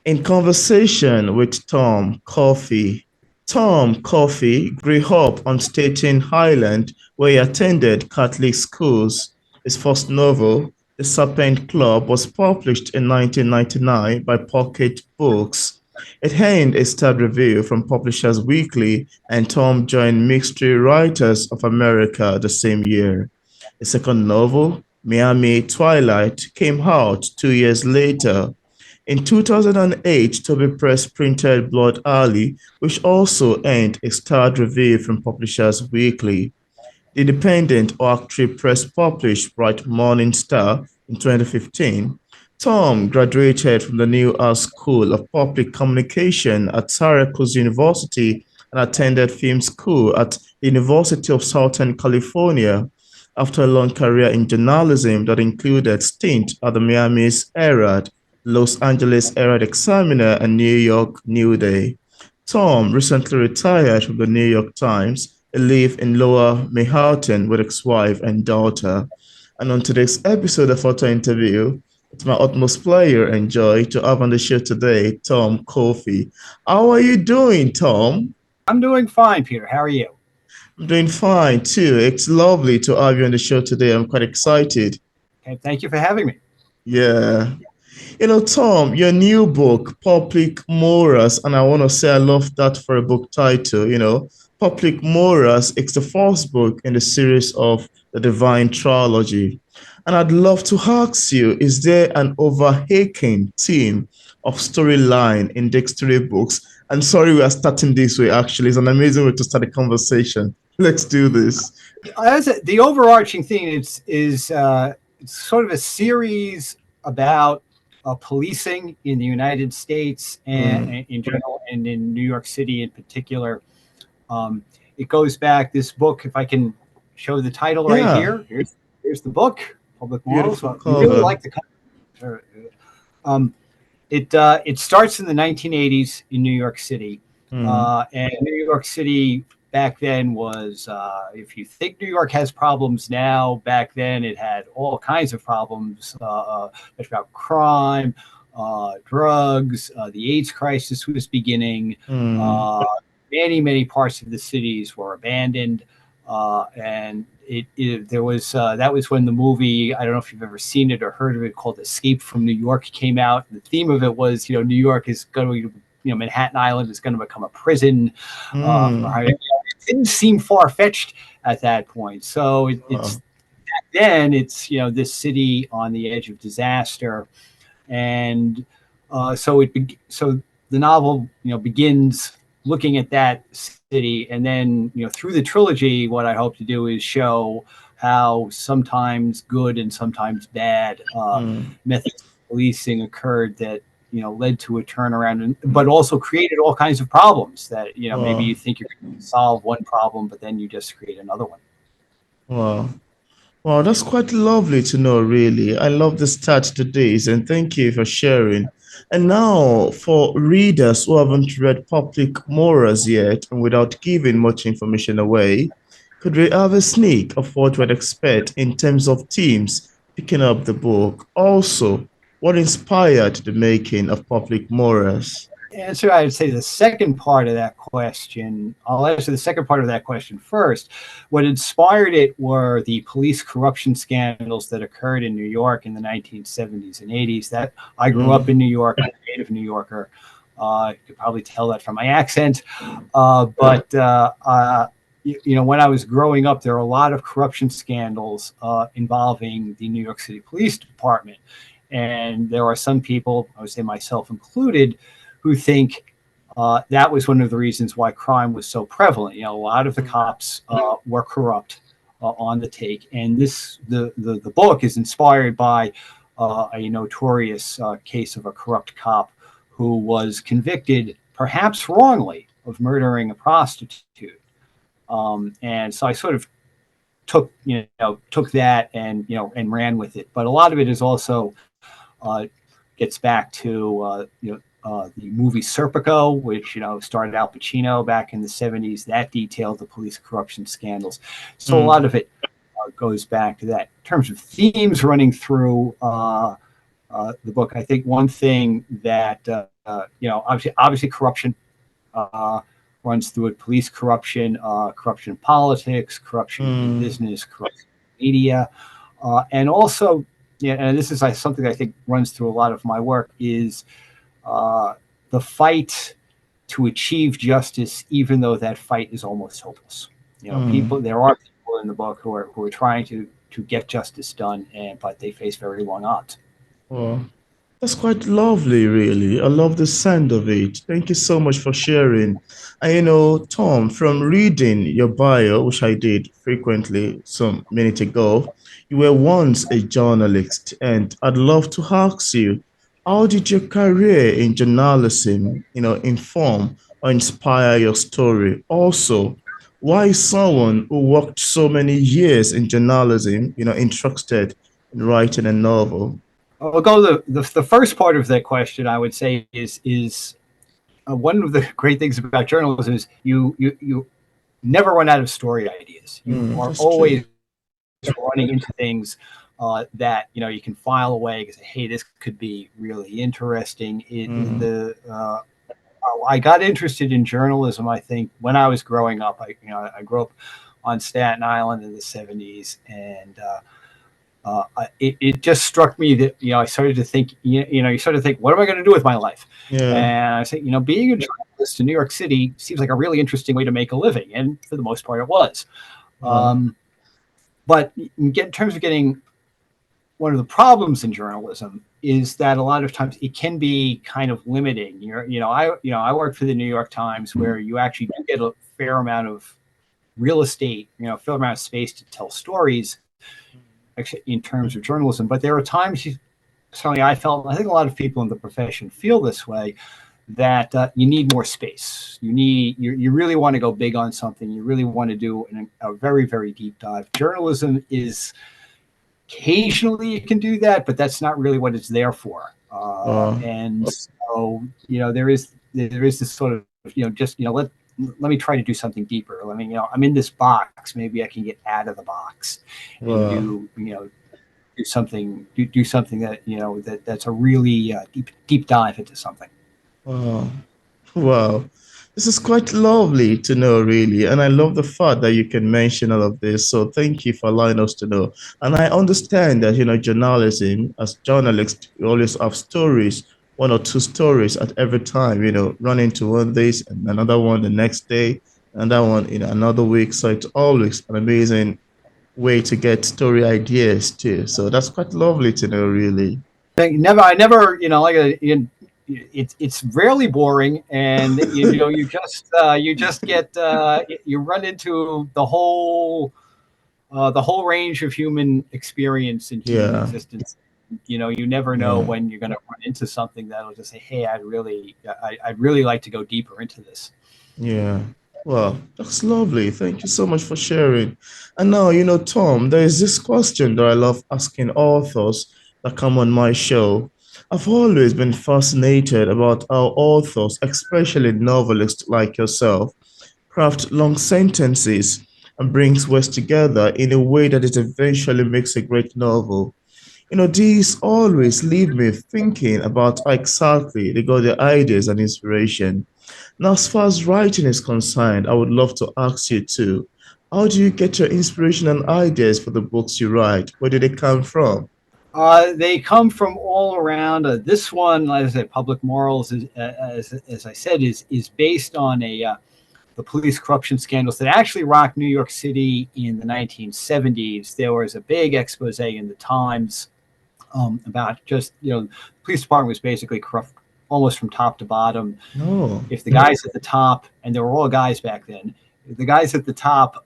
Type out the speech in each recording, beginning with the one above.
In conversation with Tom Coffey. Tom Coffey grew up on Staten Island where he attended Catholic schools. His first novel, The Serpent Club, was published in 1999 by Pocket Books. It earned a starred review from Publishers Weekly, and Tom joined Mystery Writers of America the same year. His second novel, Miami Twilight, came out 2 years later. In 2008, Toby Press printed Blood Alley, which also earned a starred review from Publishers Weekly. The independent Oak Press published Bright Morning Star in 2015. Tom graduated from the Newhouse School of Public Communication at Syracuse University and attended film school at the University of Southern California. After a long career in journalism that included stint at the Miami Herald, Los Angeles Herald Examiner, and New York Newsday. Tom recently retired from the New York Times. He lives in Lower Manhattan with his wife and daughter. And on today's episode of Author Interview, it's my utmost pleasure and joy to have on the show today Tom Coffey. How are you doing, Tom? I'm doing fine, Peter. How are you? I'm doing fine too. It's lovely to have you on the show today. I'm quite excited. Okay, thank you for having me. Yeah. Tom, your new book, Public Moras, and I want to say I love that for a book title, Public Moras, it's the first book in the series of the Divine Trilogy. And I'd love to ask you, is there an overarching theme of storyline in the three books? And sorry, we are starting this way, actually. It's an amazing way to start a conversation. Let's do this. The overarching theme is it's sort of a series about policing in the United States and in general, and in New York City in particular. It goes back, this book, if I can show the title right here. Here's the book, Public Moras. I really like the cover. It starts in the 1980s in New York City. And New York City back then was, if you think New York has problems now, back then it had all kinds of problems about crime, drugs, the AIDS crisis was beginning. Many parts of the cities were abandoned. And there was that was when the movie, I don't know if you've ever seen it or heard of it, called Escape from New York came out. The theme of it was, New York is going to, Manhattan Island is going to become a prison. It didn't seem far-fetched at that point. So it's back then it's, this city on the edge of disaster. And so the novel, begins looking at that city, and then through the trilogy, what I hope to do is show how sometimes good and sometimes bad methods of policing occurred that led to a turnaround, but also created all kinds of problems that maybe you think you're going to solve one problem, but then you just create another one. Wow, that's quite lovely to know, really. I love the start to this, and thank you for sharing. And now, for readers who haven't read Public Moras yet, and without giving much information away, could we have a sneak of what we'd expect in terms of themes picking up the book? Also, what inspired the making of Public Moras? Answer, I would say the second part of that question. I'll answer the second part of that question first. What inspired it were the police corruption scandals that occurred in New York in the 1970s and 80s. That I grew up in New York, I'm a native New Yorker. You could probably tell that from my accent. But when I was growing up, there were a lot of corruption scandals involving the New York City Police Department. And there are some people, I would say myself included, who think that was one of the reasons why crime was so prevalent. A lot of the cops were corrupt on the take, and the book is inspired by a notorious case of a corrupt cop who was convicted, perhaps wrongly, of murdering a prostitute. And so I sort of took that and and ran with it. But a lot of it is also gets back to the movie Serpico, which starred Al Pacino back in the 70s. That detailed the police corruption scandals. So a lot of it goes back to that. In terms of themes running through the book, I think one thing that obviously corruption runs through it. Police corruption, corruption in politics, corruption in business, corruption in media, and also, and this is something I think runs through a lot of my work, is the fight to achieve justice, even though that fight is almost hopeless. There are people in the book who are trying to get justice done, but they face very long odds. Well, that's quite lovely, really. I love the sound of it. Thank you so much for sharing. And Tom, from reading your bio, which I did frequently some minute ago, you were once a journalist, and I'd love to ask you, how did your career in journalism, inform or inspire your story? Also, why is someone who worked so many years in journalism, interested in writing a novel? I'll go to the first part of that question. I would say is one of the great things about journalism is you never run out of story ideas. You are always running into things that you can file away and say, hey, this could be really interesting. I got interested in journalism, I think, when I was growing up. I grew up on Staten Island in the 70s, and it just struck me that I started to think, you sort of think, what am I going to do with my life? Yeah. And I said, being a journalist in New York City seems like a really interesting way to make a living, and for the most part, it was. But in terms of getting, one of the problems in journalism is that a lot of times it can be kind of limiting. I work for the New York Times, where you actually do get a fair amount of real estate, a fair amount of space to tell stories in terms of journalism. But there are times, certainly I felt, I think a lot of people in the profession feel this way, that you need more space. You really want to go big on something. You really want to do a very, very deep dive. Journalism is, occasionally you can do that, but that's not really what it's there for. And so, there is this sort of, let me try to do something deeper. I'm in this box. Maybe I can get out of the box and do something that that's a really deep dive into something. Wow. This is quite lovely to know, really. And I love the fact that you can mention all of this. So thank you for allowing us to know. And I understand that, journalism, as journalists, we always have stories, one or two stories at every time, run into one days and another one the next day, another one in another week. So it's always an amazing way to get story ideas too. So that's quite lovely to know, really. I never, it's rarely boring, and you just get you run into the whole range of human experience in human existence. You never know when you're going to run into something that'll just say, hey, I'd really like to go deeper into this. Yeah. Well, that's lovely. Thank you so much for sharing. And now, Tom, there is this question that I love asking authors that come on my show. I've always been fascinated about how authors, especially novelists like yourself, craft long sentences and brings words together in a way that it eventually makes a great novel. These always leave me thinking about how exactly they got their ideas and inspiration. Now, as far as writing is concerned, I would love to ask you too, how do you get your inspiration and ideas for the books you write? Where do they come from? They come from all around. This one, as I said, Public Morals, as I said, is based on the police corruption scandals that actually rocked New York City in the 1970s. There was a big expose in the Times about just, the police department was basically corrupt almost from top to bottom. If the guys at the top, and there were all guys back then, if the guys at the top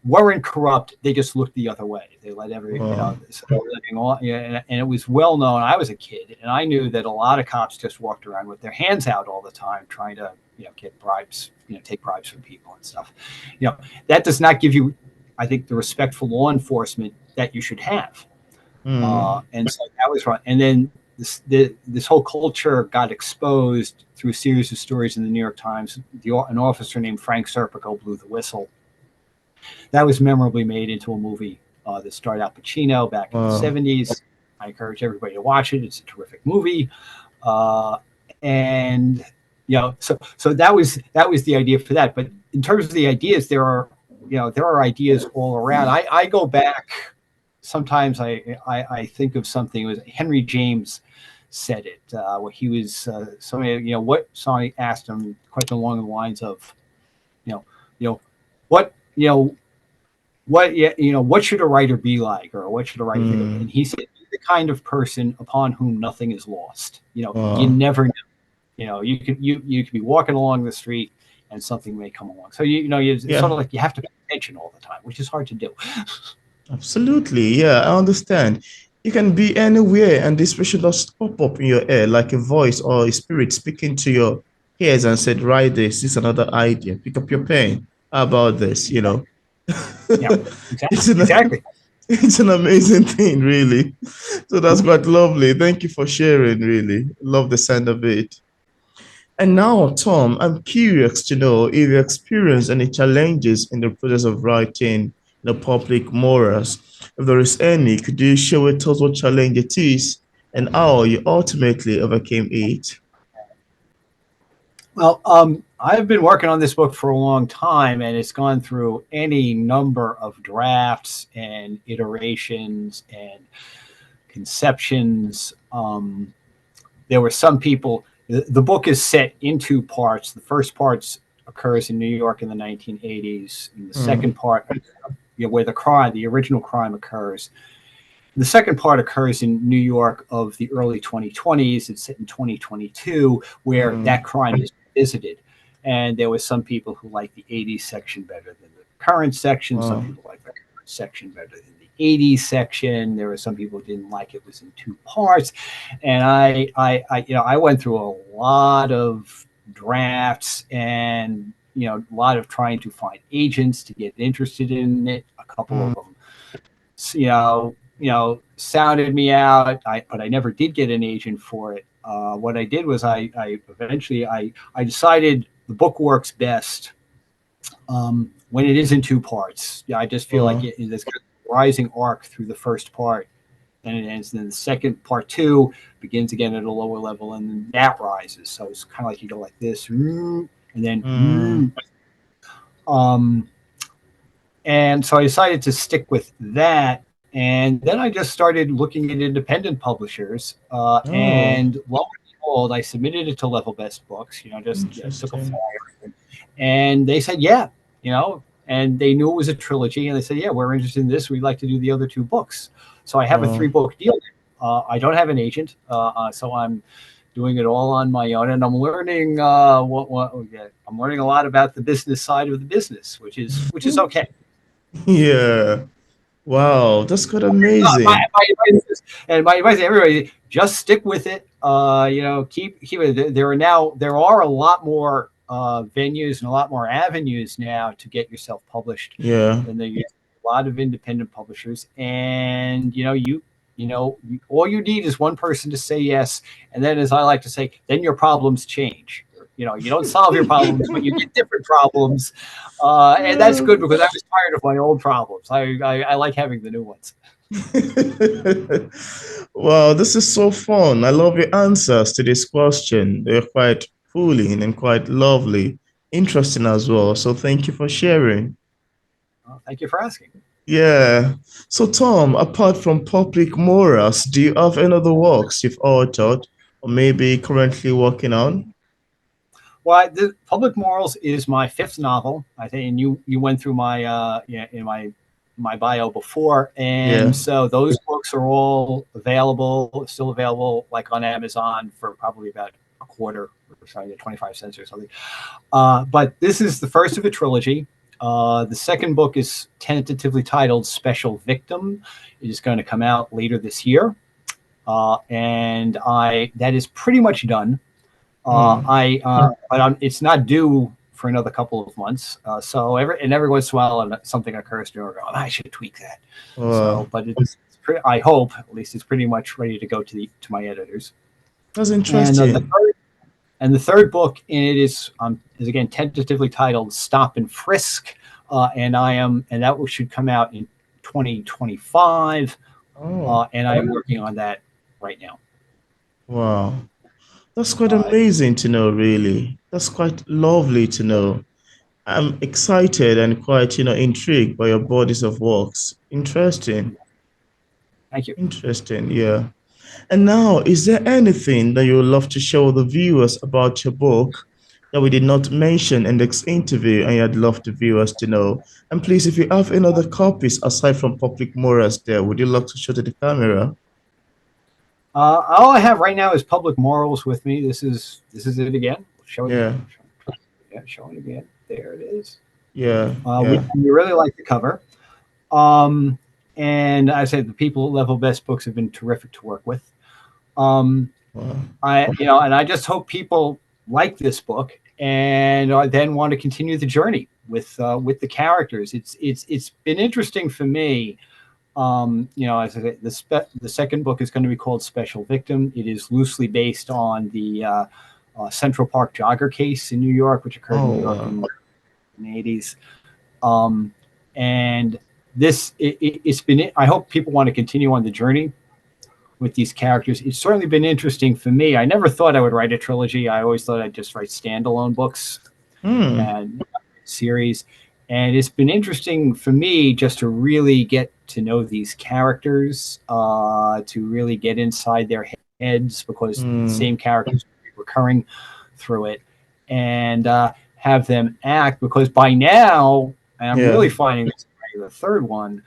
weren't corrupt, they just looked the other way. They let and it was well known. I was a kid, and I knew that a lot of cops just walked around with their hands out all the time, trying to get bribes, take bribes from people and stuff. That does not give you, I think, the respectful law enforcement that you should have. And so that was wrong. And then this whole culture got exposed through a series of stories in the New York Times. An officer named Frank Serpico blew the whistle. That was memorably made into a movie that starred Al Pacino back in the 70s. I encourage everybody to watch it. It's a terrific movie. and so that was the idea for that. But in terms of the ideas, there are ideas all around. I go back. Sometimes I think of something. It was Henry James said it where he was somebody asked him a question along the lines of what what should a writer be like, or what should a writer think of? And he said, be the kind of person upon whom nothing is lost. You never know. You could be walking along the street and something may come along. So it's sort of like you have to pay attention all the time, which is hard to do. Absolutely, yeah, I understand. You can be anywhere, and this should just pop up in your ear like a voice or a spirit speaking to your ears and said, "Write this. This is another idea. Pick up your pen. How about this?" Yeah, exactly. It's an amazing thing, really. So that's quite lovely. Thank you for sharing. Really, love the sound of it. And now, Tom, I'm curious to know if you experienced any challenges in the process of writing the Public Moras. If there is any, could you share with us what challenge it is and how you ultimately overcame it? Well, I've been working on this book for a long time, and it's gone through any number of drafts and iterations and conceptions. There were some people. The book is set in two parts. The first part occurs in New York in the 1980s. And the second part, where the original crime occurs. The second part occurs in New York of the early 2020s. It's set in 2022, where that crime is visited. And there were some people who like the 80s section better than the current section. Some people like the current section better than the 80s section. There were some people who didn't like it was in two parts. And I went through a lot of drafts and a lot of trying to find agents to get interested in it. A couple of them sounded me out, but I never did get an agent for it. What I did was I eventually decided the book works best when it is in two parts. I just feel like there's kind of a rising arc through the first part, and it ends. And then the second part two begins again at a lower level, and then that rises. So it's kind of like you go like this, and then. And so I decided to stick with that. And then I just started looking at independent publishers. And lo and behold, I submitted it to Level Best Books, just took a flyer. And they said, yeah, and they knew it was a trilogy. And they said, yeah, we're interested in this. We'd like to do the other two books. So I have a 3-book deal. I don't have an agent. So I'm doing it all on my own, and I'm learning I'm learning a lot about the business side of the business, which is okay. Yeah. Wow, that's quite amazing. My advice to everybody: just stick with it. Keep it. There are a lot more venues and a lot more avenues now to get yourself published. Yeah. And there's a lot of independent publishers, and all you need is one person to say yes, and then, as I like to say, then your problems change. You don't solve your problems, but you get different problems, and that's good because I was tired of my old problems. I like having the new ones. Wow, this is so fun. I love your answers to this question. They're quite fooling and quite lovely, interesting as well. So thank you for sharing. Thank you for asking. Yeah. So Tom, apart from Public Moras, do you have any other works you've authored or maybe currently working on? Well, the Public Moras is my 5th novel. I think, and you went through my in my bio before, and so those books are all still available, like on Amazon for probably about a quarter, or sorry, 25 cents or something. But this is the first of a trilogy. The second book is tentatively titled Special Victim. It is going to come out later this year, and that is pretty much done. But it's not due for another couple of months. So every once in a while, something occurs to me, I should tweak that. But I hope at least it's pretty much ready to go to my editors. That's interesting. And the third book in it is again tentatively titled Stop and Frisk, and that should come out in 2025. And I'm working on that right now. Wow. That's quite Uh, amazing to know, really. That's quite lovely to know. I'm excited and quite, intrigued by your bodies of works. Interesting. Thank you. Interesting, yeah. And now, is there anything that you would love to show the viewers about your book that we did not mention in this interview and you'd love the viewers to know? And please, if you have any other copies aside from Public Moras there, would you like to show to the camera? All I have right now is Public Morals with me. This is it again. Show it Yeah, again. Yeah, show it again. There it is. yeah, We, yeah. we really like the cover. Um, and I say the people at Level Best Books have been terrific to work with. Um, Wow. and I just hope people like this book and then want to continue the journey with the characters. It's been interesting for me. As I say, the second book is going to be called Special Victim. It is loosely based on the Central Park jogger case in New York, which occurred in Oh, New York wow. in the 80s. And it's been. I hope people want to continue on the journey with these characters. It's certainly been interesting for me. I never thought I would write a trilogy. I always thought I'd just write standalone books Hmm. and series. And it's been interesting for me just to really get to know these characters, to really get inside their heads, because the Hmm. same characters are recurring through it, and have them act. Because by now, and I'm Yeah. really finding this the third one,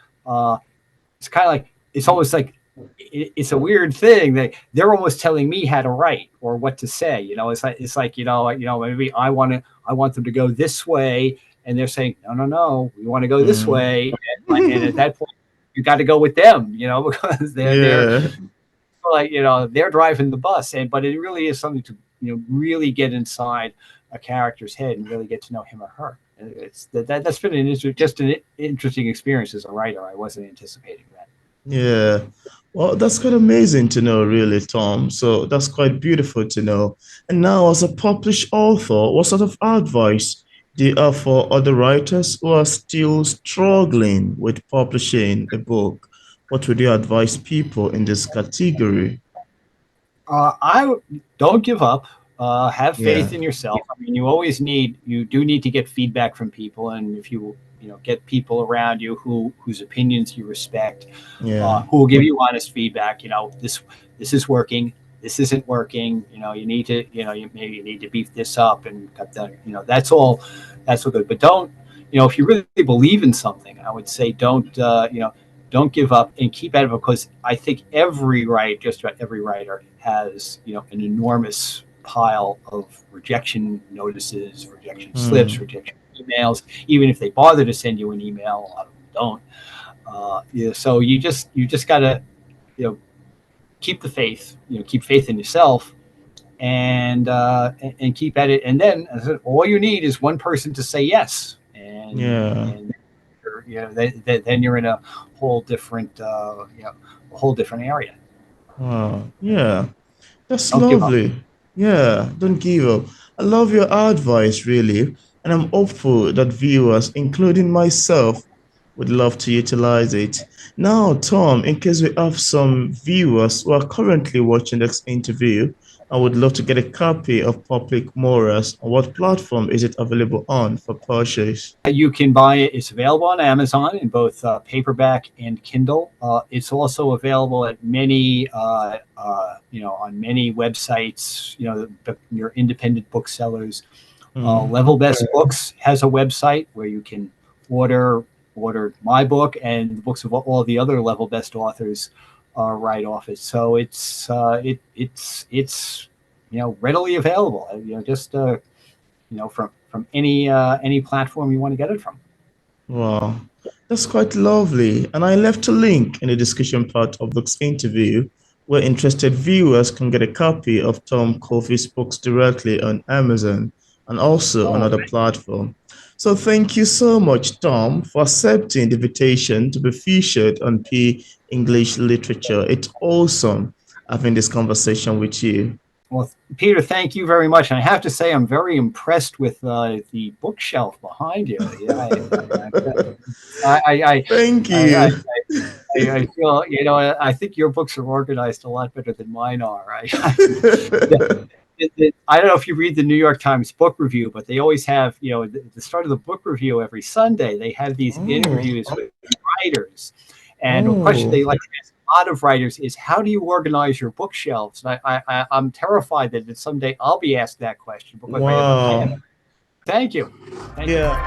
it's kind of like it's almost like it's a weird thing that they're almost telling me how to write or what to say. It's like maybe I want them to go this way, and they're saying no, we want to go this Hmm. way, and at that point you got to go with them, because they're Yeah. like they're driving the bus, but it really is something to really get inside a character's head and really get to know him or her. That's been just an interesting experience as a writer. I wasn't anticipating that. Yeah. Well, that's quite amazing to know, really, Tom. So that's quite beautiful to know. And now, as a published author, what sort of advice do you have for other writers who are still struggling with publishing a book? What would you advise people in this category? I don't give up. Have Yeah. faith in yourself. I mean, you do need to get feedback from people, and if you get people around you whose opinions you respect, Yeah. who will give you honest feedback. This is working. This isn't working. You need to maybe you need to beef this up and cut that. That's all. That's all good. But don't if you really believe in something, I would say don't give up and keep at it, because I think just about every writer has an enormous pile of rejection notices, rejection slips, Hmm. rejection emails. Even if they bother to send you an email, a lot of them don't. So you just gotta keep the faith, keep faith in yourself, and keep at it. And then as I said, all you need is one person to say yes, Yeah. and then you're in a whole different a whole different area. Wow. Yeah. That's Don't give up. lovely. Yeah, don't give up. I love your advice, really. And I'm hopeful that viewers, including myself, would love to utilize it. Now, Tom, in case we have some viewers who are currently watching this interview, I would love to get a copy of Public Moras. On what platform is it available on for purchase? You can buy it. It's available on Amazon in both paperback and Kindle. It's also available at many, on many websites. Your independent booksellers. Hmm. Level Best Books has a website where you can order my book and the books of all the other Level Best authors right off it. So it's readily available. Just from any platform you want to get it from. Wow, that's quite lovely. And I left a link in the discussion part of this interview where interested viewers can get a copy of Tom Coffey's books directly on Amazon and also on Oh, other platforms. So thank you so much, Tom, for accepting the invitation to be featured on P English Literature. It's awesome having this conversation with you. well, Peter, thank you very much. And I have to say, I'm very impressed with the bookshelf behind you. Yeah, Thank I, I, you. I feel, I think your books are organized a lot better than mine are. I don't know if you read the New York Times book review, but they always have, at the start of the book review every Sunday, they have these interviews with writers. And a question they like to ask a lot of writers is, how do you organize your bookshelves? And I'm terrified that someday I'll be asked that question. Because Wow. thank you. Thank you.